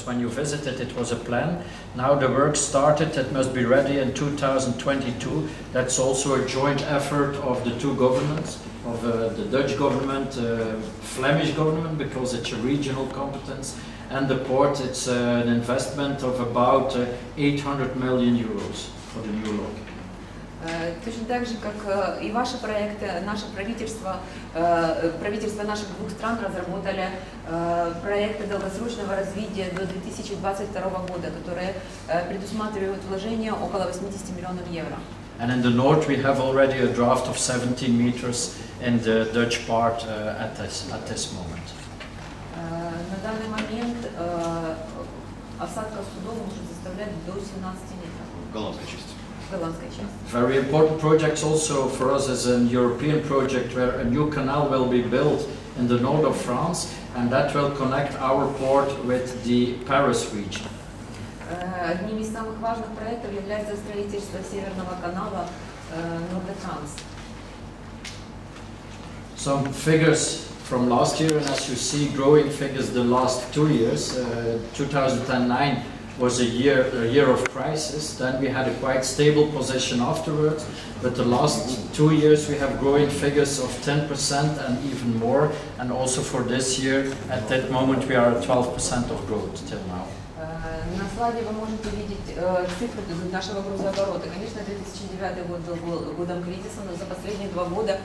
When you visited, it was a plan. Now the work started. It must be ready in 2022. That's also a joint effort of the two governments, of the Dutch government, Flemish government, because it's a regional competence, and the port. It's an investment of about 800 million euros for the new lock. Точно так же, как и ваши проекты, наше правительство, правительства наших двух стран разработали проекты долгосрочного развития до 2022 года, которые предусматривают вложения около 80 миллионов евро. And in the north we have already a draft of 17 meters in the Dutch part at this moment. На данный момент осадка судов может составлять до 17 метров. Голландская часть. Very important projects also for us as a European project, where a new canal will be built in the north of France, and that will connect our port with the Paris region. Одним из самых важных проектов является строительство Северного канала Норд-де-Франс. Some figures from last year, and as you see, growing figures the last 2 years. 2009 was a year of crisis. Then we had a quite stable position afterwards, but the last 2 years we have growing figures of 10% and even more, and also for this year at that moment we are at 12% of growth till now. На слайде вы можете видеть цифры нашего грузооборота. Конечно, 2009 год был годом кризиса, но за последние 2 года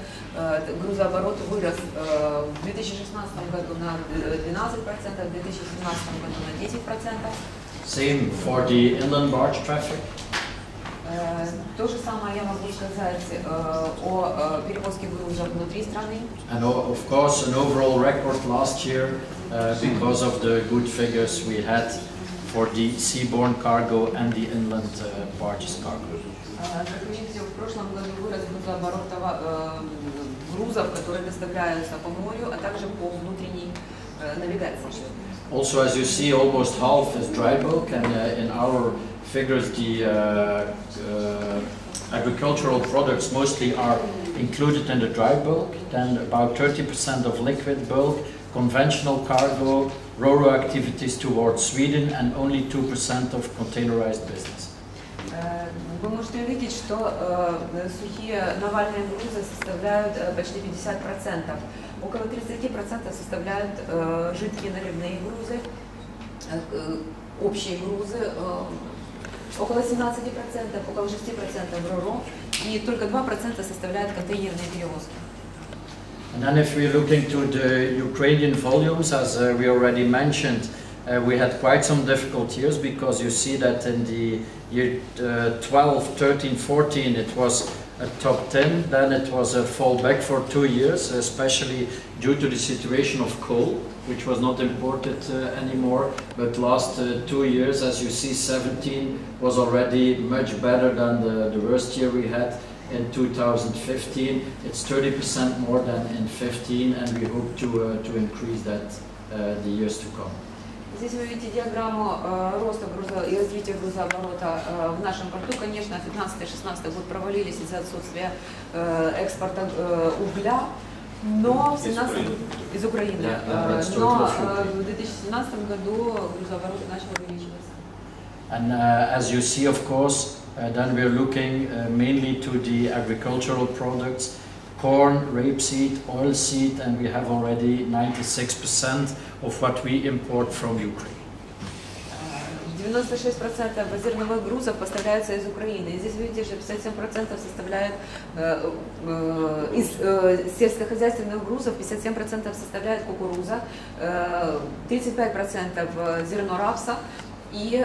грузооборот вырос в 2016 году на 12%, в 2017 году на 10%. Same for the inland barge traffic. То же самое я могу сказать о перевозке грузов внутри страны. And of course an overall record last year because of the good figures we had for the seaborne cargo and the inland barges cargo. Как видите, в прошлом году вырос грузооборот грузов, которые доставляются по морю, а также по внутренней навигации. Also, as you see, almost half is dry bulk, and in our figures the agricultural products mostly are included in the dry bulk, then about 30% of liquid bulk, conventional cargo, ro-ro activities towards Sweden, and only 2% of containerized business. Вы можете увидеть, что сухие навальные грузы составляют почти 50%. Около 30% составляют жидкие наливные грузы, общие грузы, около 17%, около 6% ро-ро, и только 2% составляют контейнерные перевозки. And then if we're looking to the Ukrainian volumes, as we already mentioned, we had quite some difficult years, because you see that in the year 12, 13, 14 it was a top 10, then it was a fall back for 2 years, especially due to the situation of coal, which was not imported anymore. But last 2 years, as you see, 17 was already much better than the worst year we had in 2015. It's 30% more than in 15, and we hope to increase that the years to come. Здесь вы видите диаграмму роста и развития грузооборота в нашем порту. Конечно, 15-16 год провалились из-за отсутствия экспорта угля, но в 17 из Украины. Но в 2017 году грузооборот начал увеличиваться. And as you see, of course, then we're looking mainly to the agricultural products. Corn, rapeseed, oilseed, and we have already 96% of what we import from Ukraine. 96% зерновых грузов поставляются из Украины. И здесь видите, что 57% составляет из сельскохозяйственных грузов, 57% составляет кукуруза, 35% зерно рапса и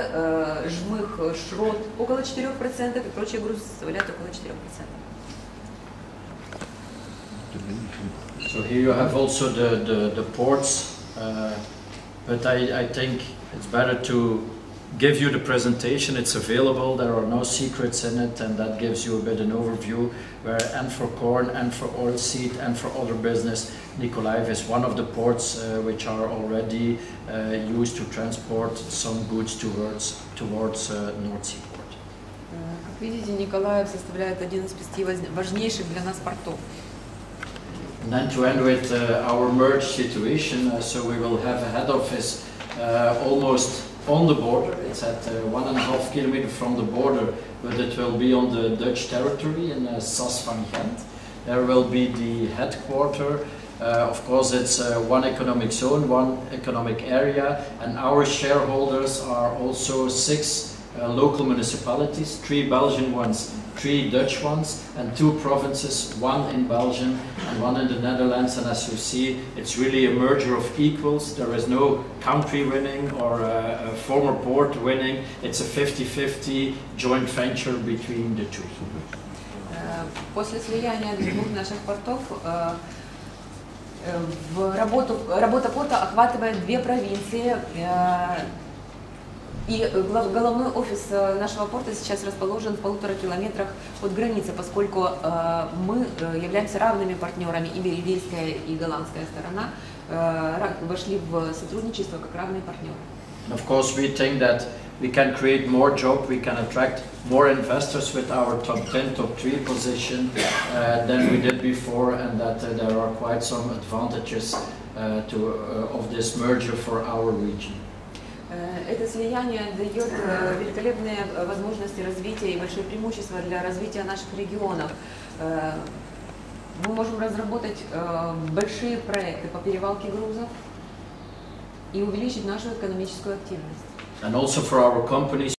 жмых, шрот около 4%, и прочие грузы составляют около 4%. So here you have also the ports, but I think it's better to give you the presentation. It's available, there are no secrets in it, and that gives you a bit an overview where, and for corn and for oilseed and for other business, Nikolaev is one of the ports which are already used to transport some goods towards North Sea port. Как видите, Николаев составляет один из 5 важнейших для нас портов. And then to end with our merged situation, so we will have a head office almost on the border. It's at 1.5 kilometers from the border, but it will be on the Dutch territory in Sas van Gent. There will be the headquarters. Of course, it's one economic zone, one economic area, and our shareholders are also 6 local municipalities, 3 Belgian ones, 3 Dutch ones, and 2 provinces, 1 in Belgium and 1 in the Netherlands. And as you see, it's really a merger of equals. There is no country winning or a former board winning. It's a 50-50 joint venture between the two. После слияния двух наших портов работа порта охватывает 2 провинции, и головной офис нашего порта сейчас расположен в 1,5 километрах от границы, поскольку мы являемся равными партнерами, и бельгийская, и голландская сторона вошли в сотрудничество как равные партнеры. Of course, we think that we can create more jobs, we can attract more investors with our top 10, top 3 position than we did before, and that there are quite some advantages of this merger for our region. Это слияние дает великолепные возможности развития и большие преимущества для развития наших регионов. Мы можем разработать большие проекты по перевалке грузов и увеличить нашу экономическую активность. And also for our companies.